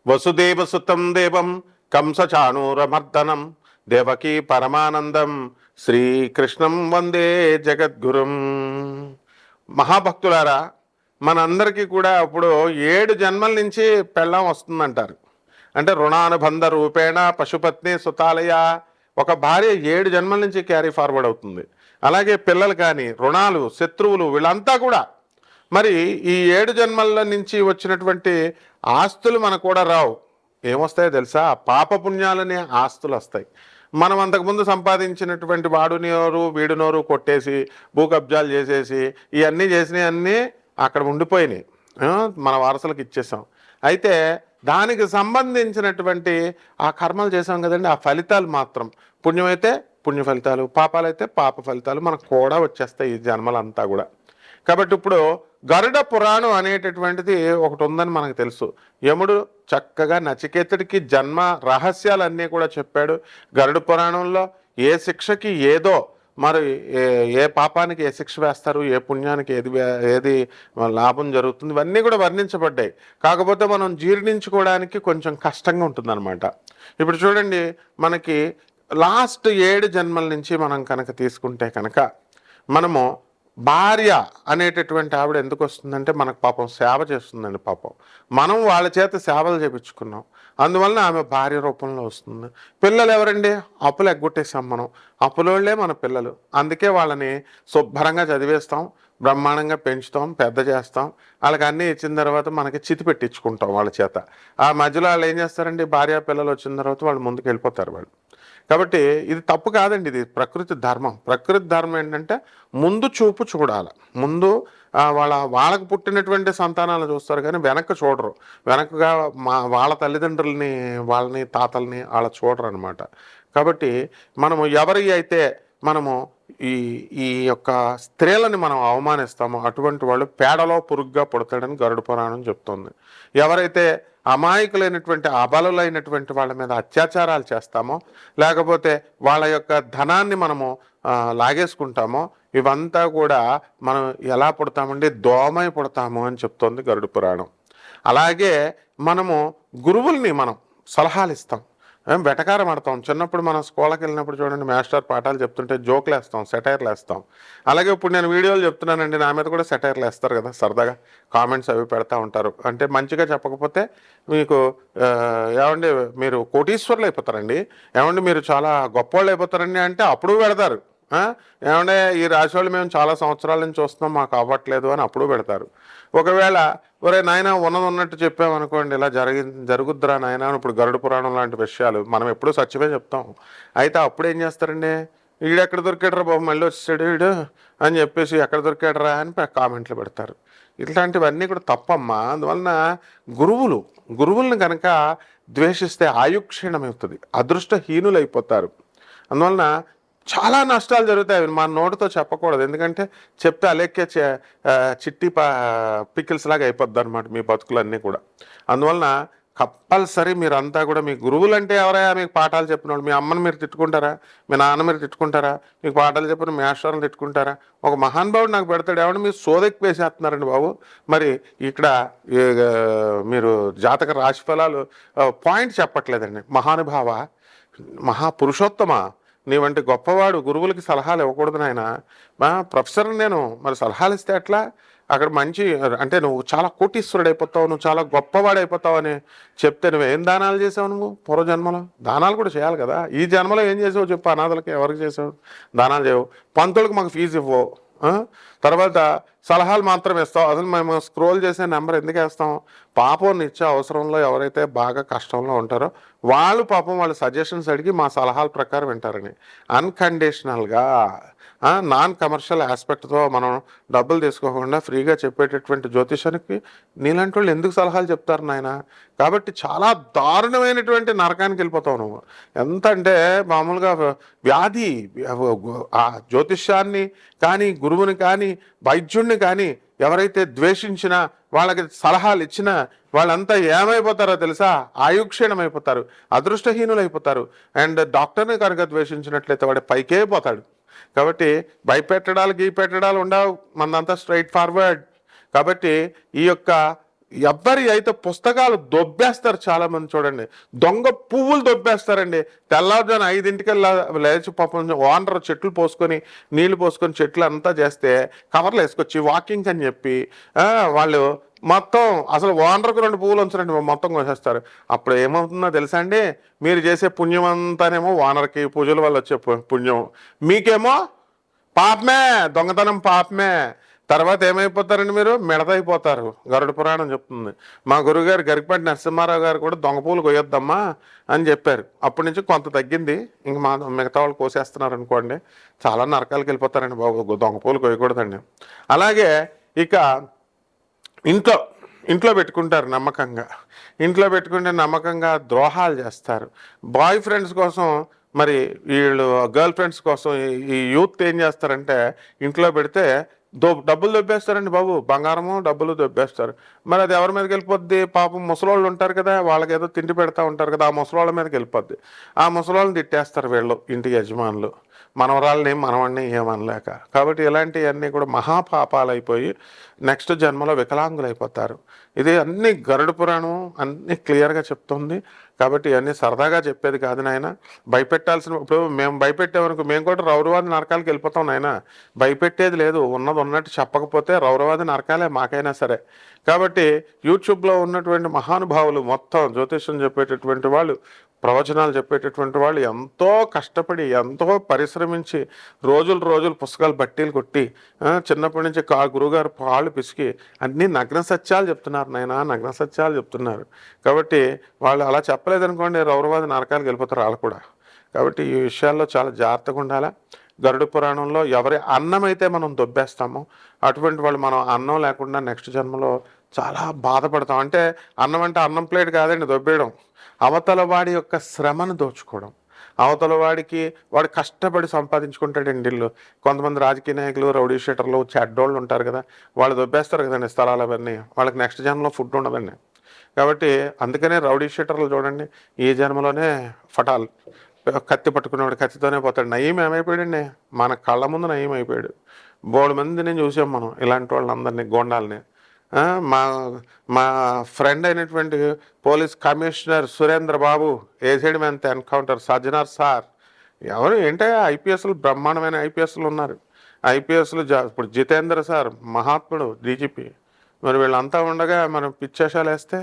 వసుదేవసుతం దేవం కంసచాణూరమర్దనం దేవకీ పరమానందం శ్రీకృష్ణం వందే జగద్గురుం. మహాభక్తులారా, మనందరికీ కూడా ఇప్పుడు 7 జన్మల నుంచి పెళ్ళాం వస్తుందంటారు. అంటే రుణానుబంధ రూపేణ పశుపత్ని సుతాలయ, ఒక భార్య 7 జన్మల నుంచి క్యారీ ఫార్వర్డ్ అవుతుంది. అలాగే పిల్లలు కానీ, రుణాలు, శత్రువులు, వీళ్ళంతా కూడా మరి ఈ 7 జన్మల నుంచి వచ్చినటువంటి ఆస్తులు మనకు కూడా రావు. ఏమొస్తాయో తెలుసా? పాపపుణ్యాలనే ఆస్తులు వస్తాయి. మనం అంతకుముందు సంపాదించినటువంటి వాడునోరు వీడునోరు కొట్టేసి భూ కబ్జాలు చేసేసి ఇవన్నీ చేసినవన్నీ అక్కడ ఉండిపోయినాయి, మన వారసులకు ఇచ్చేసాం. అయితే దానికి సంబంధించినటువంటి ఆ కర్మలు చేసాం కదండి, ఆ ఫలితాలు మాత్రం పుణ్యమైతే పుణ్య ఫలితాలు, పాపాలైతే పాప ఫలితాలు మనకు కూడా వచ్చేస్తాయి ఈ జన్మలంతా కూడా. కాబట్టి ఇప్పుడు గరుడ పురాణం అనేటటువంటిది ఒకటి ఉందని మనకు తెలుసు. యముడు చక్కగా నచికేతుడికి జన్మ రహస్యాలన్నీ కూడా చెప్పాడు. గరుడ పురాణంలో ఏ శిక్షకి ఏదో, మరి ఏ పాపానికి ఏ శిక్ష వేస్తారు, ఏ పుణ్యానికి ఏది లాభం జరుగుతుంది, ఇవన్నీ కూడా వర్ణించబడ్డాయి. కాకపోతే మనం జీర్ణించుకోవడానికి కొంచెం కష్టంగా ఉంటుందన్నమాట. ఇప్పుడు చూడండి, మనకి లాస్ట్ 7 జన్మల నుంచి మనం కనుక తీసుకుంటే కనుక మనము భార్య అనేటటువంటి ఆవిడ ఎందుకు వస్తుందంటే మనకు పాపం సేవ చేస్తుందండి. పాపం మనం వాళ్ళ చేత సేవలు చేపించుకున్నాం, అందువలన ఆమె భార్య రూపంలో వస్తుంది. పిల్లలు ఎవరండి? అప్పులు ఎగ్గొట్టేసాం మనం, అప్పులోళ్లే మన పిల్లలు. అందుకే వాళ్ళని శుభ్రంగా చదివేస్తాం, బ్రహ్మాండంగా పెంచుతాం, పెద్ద చేస్తాం. వాళ్ళకి అన్నీ ఇచ్చిన తర్వాత మనకి చితి పెట్టించుకుంటాం వాళ్ళ చేత. ఆ మధ్యలో వాళ్ళు ఏం చేస్తారండి? భార్య పిల్లలు వచ్చిన తర్వాత వాళ్ళు ముందుకు వెళ్ళిపోతారు వాళ్ళు. కాబట్టి ఇది తప్పు కాదండి, ఇది ప్రకృతి ధర్మం. ప్రకృతి ధర్మం ఏంటంటే ముందు చూపు చూడాలి. ముందు వాళ్ళకు పుట్టినటువంటి సంతానాలు చూస్తారు, కానీ వెనక్కి చూడరు. వెనకగా వాళ్ళ తల్లిదండ్రులని, వాళ్ళని, తాతల్ని వాళ్ళ చూడరు అనమాట. కాబట్టి మనము ఎవరి అయితే మనము ఈ ఈ యొక్క స్త్రీలని మనం అవమానిస్తామో అటువంటి వాళ్ళు పేడలో పురుగుగా పుడతాడని గరుడ పురాణం చెప్తుంది. ఎవరైతే అమాయకులైనటువంటి అబలులైనటువంటి వాళ్ళ మీద అత్యాచారాలు చేస్తామో, లేకపోతే వాళ్ళ యొక్క ధనాన్ని మనము లాగేసుకుంటామో, ఇవంతా కూడా మనం ఎలా పుడతామండి? దోమై పుడతాము అని చెప్తోంది గరుడ పురాణం. అలాగే మనము గురువుల్ని మనం సలహాలు ఇస్తాం, వెటకారం ఆడతాం. చిన్నప్పుడు మనం స్కూల్కి వెళ్ళినప్పుడు చూడండి, మాస్టర్ పాఠాలు చెప్తుంటే జోకులు వేస్తాం, సెటైర్లు వేస్తాం. అలాగే ఇప్పుడు నేను వీడియోలు చెప్తున్నానండి, నా మీద కూడా సెటైర్లు వేస్తారు కదా, సరదాగా కామెంట్స్ అవి పెడతా ఉంటారు. అంటే మంచిగా చెప్పకపోతే మీకు ఏమండి మీరు కోటీశ్వర్లు అయిపోతారండి, ఏమండి మీరు చాలా గొప్పవాళ్ళు అయిపోతారండి అంటే అప్పుడు పెడతారు. ఏమంటే ఈ రాశి వాళ్ళు మేము చాలా సంవత్సరాల నుంచి చూస్తున్నాం, మాకు అవ్వట్లేదు అని అప్పుడు పెడతారు. ఒకవేళ ఒరే నాయన ఉన్నట్టు చెప్పామనుకోండి, ఇలా జరుగుద్దురా నాయన, ఇప్పుడు గరుడ పురాణం లాంటి విషయాలు మనం ఎప్పుడూ సత్యమే చెప్తాం. అయితే అప్పుడు ఏం చేస్తారండి? వీడెక్కడ దొరికాడరా బాబు, మళ్ళీ వచ్చేసాడు వీడు అని చెప్పేసి ఎక్కడ దొరికాడరా అని కామెంట్లు పెడతారు. ఇట్లాంటివన్నీ కూడా తప్పమ్మా. అందువలన గురువులను కనుక ద్వేషిస్తే ఆయుక్షీణమవుతుంది, అదృష్టహీనులు అయిపోతారు. అందువలన చాలా నష్టాలు జరుగుతాయి. మన నోటితో చెప్పకూడదు, ఎందుకంటే చెప్తే అలెక్కే చిట్టి పికిల్స్ లాగా అయిపోద్ది అనమాట మీ బతుకులన్నీ కూడా. అందువలన కంపల్సరీ మీరంతా కూడా మీ గురువులు అంటే ఎవరైనా మీకు పాఠాలు చెప్పిన వాళ్ళు, మీ అమ్మని మీరు తిట్టుకుంటారా? మీ నాన్న మీరు తిట్టుకుంటారా? మీకు పాఠాలు చెప్పిన మాస్టర్ని తిట్టుకుంటారా? ఒక మహానుభావుడు నాకు పెడతాడు, ఏమన్నా మీరు సోదెక్కి వేసేస్తున్నారండి బాబు. మరి ఇక్కడ మీరు జాతక రాశి ఫలాలు పాయింట్ చెప్పట్లేదండి. మహానుభావ, మహాపురుషోత్తమ, నీవంటి గొప్పవాడు గురువులకి సలహాలు ఇవ్వకూడదు నాయన. ప్రొఫెసర్ నేను, మరి సలహాలు ఇస్తే ఎట్లా? అక్కడ మంచి అంటే నువ్వు చాలా కోటీశ్వరుడు అయిపోతావు, నువ్వు చాలా గొప్పవాడు అయిపోతావు అని చెప్తే నువ్వేం దానాలు చేసావు? నువ్వు పూర్వజన్మలో దానాలు కూడా చేయాలి కదా. ఈ జన్మలో ఏం చేసావు చెప్పు? అనాథలకి ఎవరికి చేసావు? దానాలు చేయవు. పంతులకు మాకు ఫీజు ఇవ్వవు, తర్వాత సలహాలు మాత్రం ఇస్తాం. అసలు మేము స్క్రోల్ చేసే నెంబర్ ఎందుకు వేస్తాం? పాపం ఇచ్చే అవసరంలో ఎవరైతే బాగా కష్టంలో ఉంటారో వాళ్ళు పాపం వాళ్ళ సజెషన్స్ అడిగి మా సలహాల ప్రకారం వింటారని. అన్కండిషనల్గా నాన్ కమర్షియల్ ఆస్పెక్ట్తో మనం డబ్బులు తీసుకోకుండా ఫ్రీగా చెప్పేటటువంటి జ్యోతిషానికి నీలాంటి వాళ్ళు ఎందుకు సలహాలు చెప్తారు నాయన? కాబట్టి చాలా దారుణమైనటువంటి నరకానికి వెళ్ళిపోతావు నువ్వు. ఎంత అంటే మామూలుగా వ్యాధి, ఆ జ్యోతిష్యాన్ని కానీ, గురువుని కానీ, వైద్యుడిని కానీ ఎవరైతే ద్వేషించినా, వాళ్ళకి సలహాలు ఇచ్చినా వాళ్ళంతా ఏమైపోతారో తెలుసా? ఆయుక్షీణమైపోతారు, అదృష్టహీనులు అయిపోతారు. అండ్ డాక్టర్ని కనుక ద్వేషించినట్లయితే వాడు పైకే పోతాడు. కాబట్టి భయపెట్టడాలు గీపెట్టడాలు ఉండవు, మనదంతా స్ట్రైట్ ఫార్వర్డ్. కాబట్టి ఈ యొక్క ఎవ్వరి అయితే పుస్తకాలు దొబ్బేస్తారు చాలా మంది చూడండి, దొంగ పువ్వులు దొబ్బేస్తారండి. తెల్లవారుజామున 5ంటికి లేచి పాపం ఓనర్ చెట్లు పోసుకొని నీళ్లు పోసుకొని చెట్లు అంతా చేస్తే కవర్లు వేసుకొచ్చి వాకింగ్ అని చెప్పి వాళ్ళు మొత్తం అసలు ఓనర్కు 2 పువ్వులు ఉంచరండి, మొత్తం కోసేస్తారు. అప్పుడు ఏమవుతుందో తెలుసా అండి, మీరు చేసే పుణ్యం అంతానేమో ఓనర్కి పూజల వల్ల వచ్చే పుణ్యం, మీకేమో పాపమే, దొంగతనం పాపమే. తర్వాత ఏమైపోతారండి, మీరు మిడతైపోతారు. గరుడ పురాణం చెప్తుంది. మా గురుగారు గరికపాటి నరసింహారావు గారు కూడా దొంగ పూలు కొయ్యొద్దమ్మా అని చెప్పారు. అప్పటి నుంచి కొంత తగ్గింది. ఇంక మిగతా వాళ్ళు కోసేస్తున్నారు అనుకోండి, చాలా నరకాలకు వెళ్ళిపోతారండి బాబు. దొంగ పూలు కొయ్యకూడదండి. అలాగే ఇక ఇంట్లో ఇంట్లో పెట్టుకుంటారు నమ్మకంగా. ఇంట్లో పెట్టుకుంటే నమ్మకంగా ద్రోహాలు చేస్తారు. బాయ్ ఫ్రెండ్స్ కోసం, మరి వీళ్ళు గర్ల్ ఫ్రెండ్స్ కోసం ఈ యూత్ ఏం చేస్తారంటే ఇంట్లో పెడితే డబ్బులు దొబ్బేస్తారండి బాబు. బంగారము డబ్బులు దొబ్బేస్తారు. మరి అది ఎవరి మీదకి వెళ్ళిపోద్ది? పాపం ముసలోళ్ళు ఉంటారు కదా, వాళ్ళకి ఏదో తిండి పెడతా ఉంటారు కదా, ఆ ముసలోళ్ళ మీదకి వెళ్ళిపోద్ది. ఆ ముసలోళ్ళని తిట్టేస్తారు వీళ్ళు, ఇంటి యజమానులు. మనవరాళ్ళని మనవాడిని ఏమనలేక. కాబట్టి ఇలాంటివన్నీ కూడా మహాపాపాలు అయిపోయి నెక్స్ట్ జన్మలో వికలాంగులు అయిపోతారు. ఇది అన్ని గరుడ పురాణం అన్ని క్లియర్గా చెప్తుంది. కాబట్టి ఇవన్నీ సరదాగా చెప్పేది కాదు నాయన. భయపెట్టాల్సిన, ఇప్పుడు మేము భయపెట్టామనుకో మేము కూడా రౌరవాది నరకాలకు వెళ్ళిపోతాం నాయన. భయపెట్టేది లేదు, ఉన్నది ఉన్నట్టు చెప్పకపోతే రౌరవాది నరకాలే మాకైనా సరే. కాబట్టి యూట్యూబ్లో ఉన్నటువంటి మహానుభావులు మొత్తం జ్యోతిష్యం చెప్పేటటువంటి వాళ్ళు, ప్రవచనాలు చెప్పేటటువంటి వాళ్ళు ఎంతో కష్టపడి ఎంతో పరిశ్రమించి రోజులు పుస్తకాలు బట్టీలు కొట్టి చిన్నప్పటి నుంచి గురువుగారు పాళ్ళు పిసికి అన్నీ నగ్న సత్యాలు చెప్తున్నారు నాయన, నగ్న సత్యాలు చెప్తున్నారు. కాబట్టి వాళ్ళు అలా చెప్పలేదనుకోండి, రౌరవాది నరకాలకు వెళ్ళిపోతారు వాళ్ళు కూడా. కాబట్టి ఈ విషయాల్లో చాలా జాగ్రత్తగా ఉండాలా. గరుడ పురాణంలో ఎవరి అన్నం అయితే మనం దొబ్బేస్తామో అటువంటి వాళ్ళు మనం అన్నం లేకుండా నెక్స్ట్ జన్మలో చాలా బాధపడతాం. అంటే అన్నం అంటే అన్నం ప్లేట్ కాదండి దొబ్బేయడం, అవతల వాడి యొక్క శ్రమను దోచుకోవడం. అవతల వాడు కష్టపడి సంపాదించుకుంటాడండి ఇల్లు. కొంతమంది రాజకీయ నాయకులు, రౌడీ షీటర్లు, చెడ్డోళ్ళు ఉంటారు కదా, వాళ్ళు దొబ్బేస్తారు కదండి స్థలాలు అవన్నీ. వాళ్ళకి నెక్స్ట్ జన్మలో ఫుడ్ ఉండదండి. కాబట్టి అందుకనే రౌడీ షీటర్లు చూడండి, ఈ జన్మలోనే ఫటాల్ కత్తి పట్టుకునేవాడు కత్తితోనే పోతాడు. నయీం ఏమైపోయాడండి, మన కళ్ళ ముందు నయీం అయిపోయాడు. బోడు మందిని చూసాం మనం ఇలాంటి వాళ్ళందరినీ, గోండాలని. మా మా ఫ్రెండ్ అయినటువంటి పోలీస్ కమిషనర్ సురేంద్ర బాబు ఏసైడ్ మ్యాన్ ఎన్కౌంటర్ సజ్జనార్ సార్, ఎవరు ఏంటంటే ఐపీఎస్లు, బ్రహ్మాండమైన ఐపీఎస్లు ఉన్నారు. ఐపీఎస్లు ఇప్పుడు జితేంద్ర సార్ మహాత్ముడు డీజీపీ. మరి వీళ్ళంతా ఉండగా మనం పిచ్చేషాలు వేస్తే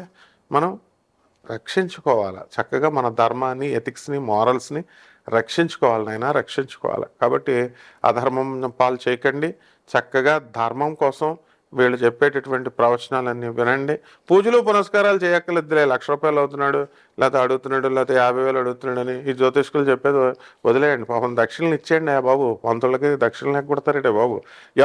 మనం రక్షించుకోవాలి. చక్కగా మన ధర్మాన్ని, ఎథిక్స్ని, మారల్స్ని రక్షించుకోవాలి నాయన, రక్షించుకోవాలి. కాబట్టి అధర్మం పాలు చేయకండి. చక్కగా ధర్మం కోసం వీళ్ళు చెప్పేటటువంటి ప్రవచనాలన్నీ వినండి. పూజలు పునస్కారాలు చేయక్కర్లేదులే, ₹1,00,000 అవుతున్నాడు, లేకపోతే అడుగుతున్నాడు, లేకపోతే 50,000 అడుగుతున్నాడని ఈ జ్యోతిష్కులు చెప్పేది వదిలేయండి. పాపం దక్షిణలు ఇచ్చేయండి బాబు. పంతులకి దక్షిణలు ఎగ్గొడతారంటే బాబు.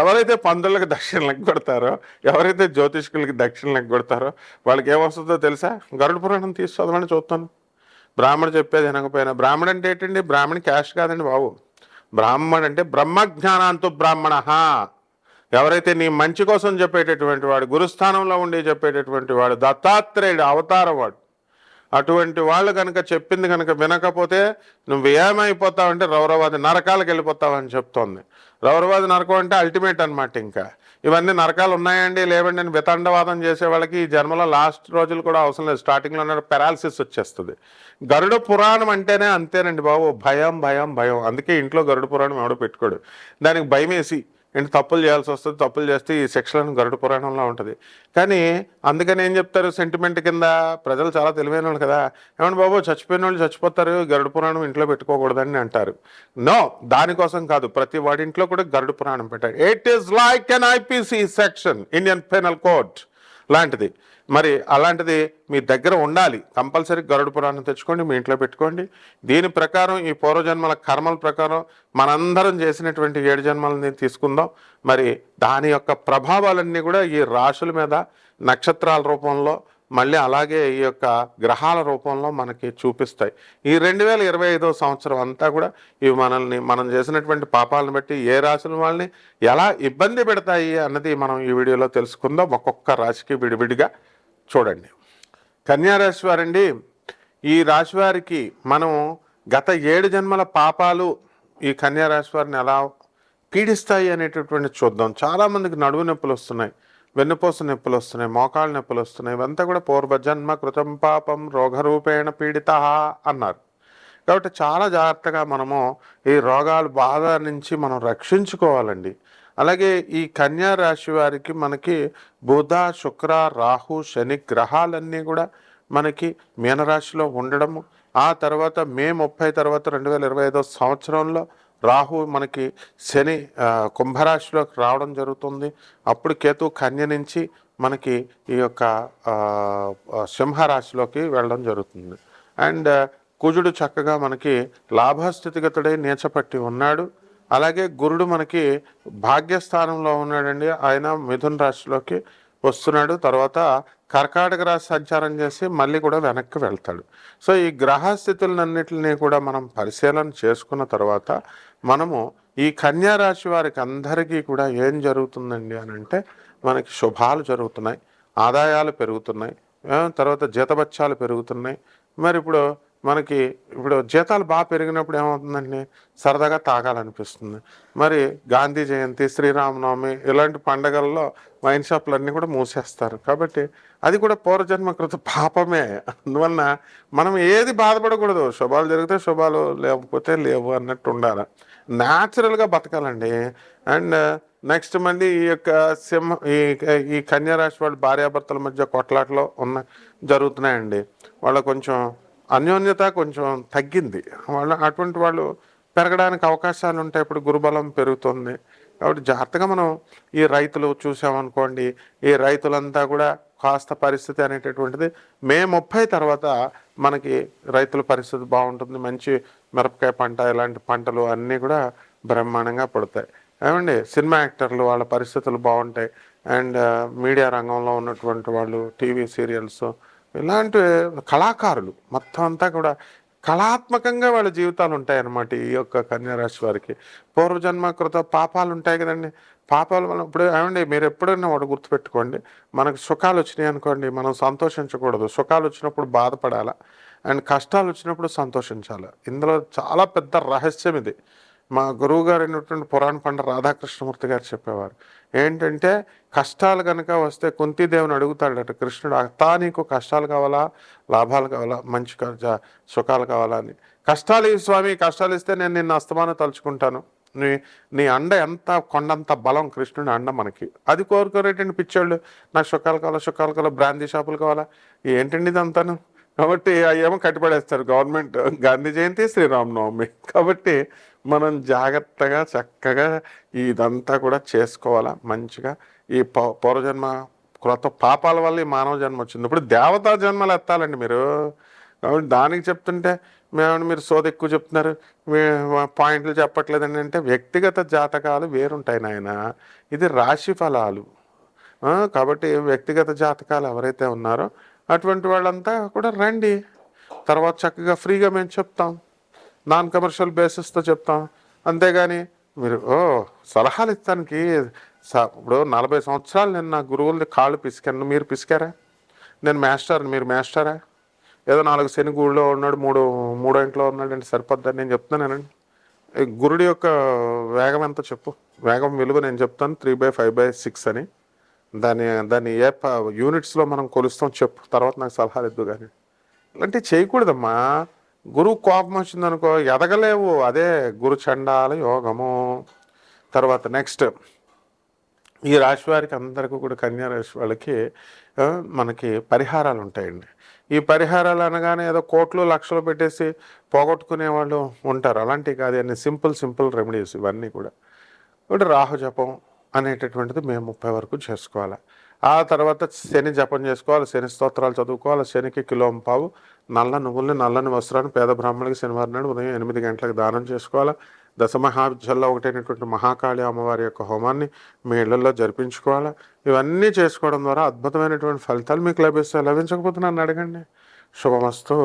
ఎవరైతే పంతులకి దక్షిణలు ఎగ్గొడతారో, ఎవరైతే జ్యోతిష్కులకి దక్షిణలు ఎగ్గొడతారో వాళ్ళకి ఏమొస్తుందో తెలుసా? గరుడ పురాణం తీసి చదవని చూస్తాను. బ్రాహ్మడు చెప్పేది వినకపోయినా. బ్రాహ్మడు అంటే ఏంటండి? బ్రాహ్మణి క్యాస్ట్ కాదండి బాబు. బ్రాహ్మణ్ అంటే బ్రహ్మజ్ఞానాంతో బ్రాహ్మణ. ఎవరైతే నీ మంచి కోసం చెప్పేటటువంటి వాడు, గురుస్థానంలో ఉండి చెప్పేటటువంటి వాడు, దత్తాత్రేయుడు అవతారం వాడు, అటువంటి వాళ్ళు కనుక చెప్పింది కనుక వినకపోతే నువ్వు ఏమైపోతావంటే రౌరవాది నరకాలకు వెళ్ళిపోతావని చెప్తోంది. రౌరవాది నరకం అంటే అల్టిమేట్ అనమాట. ఇంకా ఇవన్నీ నరకాలు ఉన్నాయండి లేవండి అని వితండవాదం చేసే వాళ్ళకి ఈ జన్మలో లాస్ట్ రోజులు కూడా అవసరం లేదు. స్టార్టింగ్లో పెరాలసిస్ వచ్చేస్తుంది. గరుడ పురాణం అంటేనే అంతేనండి బాబు, భయం భయం భయం. అందుకే ఇంట్లో గరుడ పురాణం ఎవడో పెట్టుకోడు. దానికి భయం వేసి ఏంటి తప్పులు చేయాల్సి వస్తుంది. తప్పులు చేస్తే ఈ శిక్షలను గరుడ పురాణంలో ఉంటుంది. కానీ అందుకని ఏం చెప్తారు, సెంటిమెంట్ కింద. ప్రజలు చాలా తెలివైన వాళ్ళు కదా, ఏమన్నా బాబు చచ్చిపోయిన వాళ్ళు చచ్చిపోతారు, గరుడ పురాణం ఇంట్లో పెట్టుకోకూడదని అంటారు. నో, దానికోసం కాదు. ప్రతి వాడి ఇంట్లో కూడా గరుడ పురాణం పెట్టారు. It is like an IPC section, Indian penal code లాంటిది. మరి అలాంటిది మీ దగ్గర ఉండాలి. కంపల్సరీ గరుడ పురాణం తెచ్చుకోండి, మీ ఇంట్లో పెట్టుకోండి. దీని ప్రకారం ఈ పూర్వజన్మల కర్మల ప్రకారం మనందరం చేసినటువంటి 7 జన్మలని తీసుకుందాం. మరి దాని యొక్క ప్రభావాలన్నీ కూడా ఈ రాశుల మీద నక్షత్రాల రూపంలో, మళ్ళీ అలాగే ఈ యొక్క గ్రహాల రూపంలో మనకి చూపిస్తాయి. ఈ 2025వ సంవత్సరం అంతా కూడా ఇవి మనం చేసినటువంటి పాపాలను బట్టి ఏ రాశుల వాళ్ళని ఎలా ఇబ్బంది పెడతాయి అన్నది మనం ఈ వీడియోలో తెలుసుకుందాం. ఒక్కొక్క రాశికి విడివిడిగా చూడండి. కన్యారాశి వారండి, ఈ రాశి వారికి మనం గత 7 జన్మల పాపాలు ఈ కన్యారాశి వారిని ఎలా పీడిస్తాయి అనేటటువంటి చూద్దాం. చాలామందికి నడువు నొప్పులు వస్తున్నాయి, వెన్నుపూస నొప్పులు వస్తున్నాయి, మోకాళ్ళ నొప్పులు వస్తున్నాయి, ఇవంతా కూడా పూర్వజన్మ కృతం పాపం రోగరూపేణ పీడిత అన్నారు. కాబట్టి చాలా జాగ్రత్తగా మనము ఈ రోగాల బాధ నుంచి మనం రక్షించుకోవాలండి. అలాగే ఈ కన్యా రాశి వారికి మనకి బుధ, శుక్ర, రాహు, శని గ్రహాలన్నీ కూడా మనకి మీనరాశిలో ఉండడము, ఆ తర్వాత మే 30 తర్వాత 2025 సంవత్సరంలో రాహు మనకి శని కుంభరాశిలోకి రావడం జరుగుతుంది. అప్పుడు కేతు కన్య నుంచి మనకి ఈ యొక్క సింహరాశిలోకి వెళ్ళడం జరుగుతుంది. అండ్ కుజుడు చక్కగా మనకి లాభస్థితిగతుడై నీచపట్టి ఉన్నాడు. అలాగే గురుడు మనకి భాగ్యస్థానంలో ఉన్నాడండి, ఆయన మిథున రాశిలోకి వస్తున్నాడు. తర్వాత కర్కాటక రాశి సంచారం చేసి మళ్ళీ కూడా వెనక్కి వెళ్తాడు. సో ఈ గ్రహస్థితులన్నింటినీ కూడా మనం పరిశీలన చేసుకున్న తర్వాత మనము ఈ కన్యా రాశి వారికి అందరికీ కూడా ఏం జరుగుతుందండి అని అంటే, మనకి శుభాలు జరుగుతున్నాయి, ఆదాయాలు పెరుగుతున్నాయి, తర్వాత జీతబత్యాలు పెరుగుతున్నాయి. మరి మనకి జీతాలు బాగా పెరిగినప్పుడు ఏమవుతుందండి, సరదాగా తాగాలనిపిస్తుంది. మరి గాంధీ జయంతి, శ్రీరామనవమి ఇలాంటి పండగల్లో వైన్ షాపులన్నీ కూడా మూసేస్తారు. కాబట్టి అది కూడా పూర్వజన్మకృత పాపమే. అందువలన మనం ఏది బాధపడకూడదు, శుభాలు జరిగితే శుభాలు, లేకపోతే లేవు అన్నట్టు ఉండాలి, న్యాచురల్గా బతకాలండి. అండ్ నెక్స్ట్ మళ్ళీ ఈ యొక్క ఈ కన్యా రాశి వాళ్ళు భార్యాభర్తల మధ్య కొట్లాటలో జరుగుతున్నాయండి. వాళ్ళ కొంచెం అన్యోన్యత కొంచెం తగ్గింది, అటువంటి వాళ్ళు పెరగడానికి అవకాశాలు ఉంటాయి. ఇప్పుడు గురుబలం పెరుగుతుంది. కాబట్టి జాగ్రత్తగా మనం ఈ రైతులు చూసామనుకోండి, ఈ రైతులంతా కూడా కాస్త పరిస్థితి అనేటటువంటిది మే 30 తర్వాత మనకి రైతుల పరిస్థితి బాగుంటుంది. మంచి మిరపకాయ పంట ఇలాంటి పంటలు అన్నీ కూడా బ్రహ్మాండంగా పడతాయి. ఏమండి, సినిమా యాక్టర్లు వాళ్ళ పరిస్థితులు బాగుంటాయి. అండ్ మీడియా రంగంలో ఉన్నటువంటి వాళ్ళు, టీవీ సీరియల్స్ ఇలాంటి కళాకారులు మొత్తం అంతా కూడా కళాత్మకంగా వాళ్ళ జీవితాలు ఉంటాయన్నమాట. ఈ యొక్క కన్యారాశి వారికి పూర్వజన్మకృత పాపాలు ఉంటాయి కదండి. పాపాలు మనం ఇప్పుడు ఏమండి, మీరు ఎప్పుడైనా ఒకటి గుర్తుపెట్టుకోండి, మనకు సుఖాలు వచ్చినాయి అనుకోండి, మనం సంతోషించకూడదు. సుఖాలు వచ్చినప్పుడు బాధపడాలా, అండ్ కష్టాలు వచ్చినప్పుడు సంతోషించాలి. ఇందులో చాలా పెద్ద రహస్యం ఇది. మా గురువు గారు అయినటువంటి పురాణ పండిత రాధాకృష్ణమూర్తి గారు చెప్పేవారు ఏంటంటే, కష్టాలు కనుక వస్తే కుంతీదేవిని అడుగుతాడట కృష్ణుడు, అత్తా నీకు కష్టాలు కావాలా, లాభాలు కావాలా, మంచి సుఖాలు కావాలా అని. కష్టాలు ఈ స్వామి, కష్టాలు ఇస్తే నేను నిన్ను అస్తమానం తలుచుకుంటాను. నీ అండ ఎంత కొండంత బలం కృష్ణుడి అండ మనకి. అది కోరుకోరేటండి పిచ్చోళ్ళు, నాకు సుఖాలు కావాలా, బ్రాందీ షాపులు కావాలా, ఏంటండి ఇదంతాను. కాబట్టి అవేమో కట్టిపడేస్తారు గవర్నమెంట్, గాంధీ జయంతి, శ్రీరామనవమి. కాబట్టి మనం జాగ్రత్తగా చక్కగా ఇదంతా కూడా చేసుకోవాలా మంచిగా. ఈ పూర్వజన్మ క్రొత్త పాపాల వల్ల ఈ మానవ జన్మ వచ్చింది. ఇప్పుడు దేవతా జన్మలు ఎత్తాలండి మీరు. కాబట్టి దానికి చెప్తుంటే మీరు సోది ఎక్కువ చెప్తున్నారు, పాయింట్లు చెప్పట్లేదండి అంటే, వ్యక్తిగత జాతకాలు వేరుంటాయి నాయన, ఇది రాశి ఫలాలు. కాబట్టి వ్యక్తిగత జాతకాలు ఎవరైతే ఉన్నారో అటువంటి వాళ్ళంతా కూడా రండి, తర్వాత చక్కగా ఫ్రీగా మేము చెప్తాం, నాన్ కమర్షియల్ బేసిస్తో చెప్తాం. అంతేగాని మీరు సలహాలు ఇస్తానికి ఇప్పుడు 40 సంవత్సరాలు నేను నా గురువుల్ని కాళ్ళు పిసికాను, మీరు పిసికారా? నేను మాస్టర్, మీరు మాస్టరా? ఏదో 4 శని గుడిలో ఉన్నాడు, మూడో ఇంట్లో ఉన్నాడు అంటే సరిపోద్దని నేను చెప్తున్నానండి. గురుడి యొక్క వేగం ఎంత చెప్పు, వేగం విలువ నేను చెప్తాను 3/5/6 అని. దాన్ని ఏ యూనిట్స్లో మనం కొలుస్తాం చెప్పు, తర్వాత నాకు సలహాలు ఇద్దు. కానీ ఇలాంటివి చేయకూడదమ్మా. గురువు కోపం వచ్చిందనుకో ఎదగలేవు, అదే గురు చండాల యోగము. తర్వాత నెక్స్ట్ ఈ రాశి వారికి అందరికీ కూడా కన్యా రాశి వాళ్ళకి మనకి పరిహారాలు ఉంటాయండి. ఈ పరిహారాలు అనగానే ఏదో కోట్లు లక్షలు పెట్టేసి పోగొట్టుకునే వాళ్ళు ఉంటారు, అలాంటివి కాదు. అన్ని సింపుల్ రెమెడీస్ ఇవన్నీ కూడా. ఇప్పుడు రాహు జపం అనేటటువంటిది మేము 30 వరకు చేసుకోవాలి. ఆ తర్వాత శని జపం చేసుకోవాలి, శని స్తోత్రాలు చదువుకోవాలి. శనికి కిలోంపావు నల్ల నువ్వుల్ని, నల్లని వస్త్రాన్ని పేద బ్రాహ్మణులకి శనివారం నాడు ఉదయం 8 గంటలకు దానం చేసుకోవాలి. దశమహావిద్యల్లో ఒకటైనటువంటి మహాకాళి అమ్మవారి యొక్క హోమాన్ని మీ ఇళ్లలో జరిపించుకోవాలి. ఇవన్నీ చేసుకోవడం ద్వారా అద్భుతమైనటువంటి ఫలితాలు మీకు లభిస్తాయి. లభించకపోతే నన్ను అడగండి. శుభమస్తు.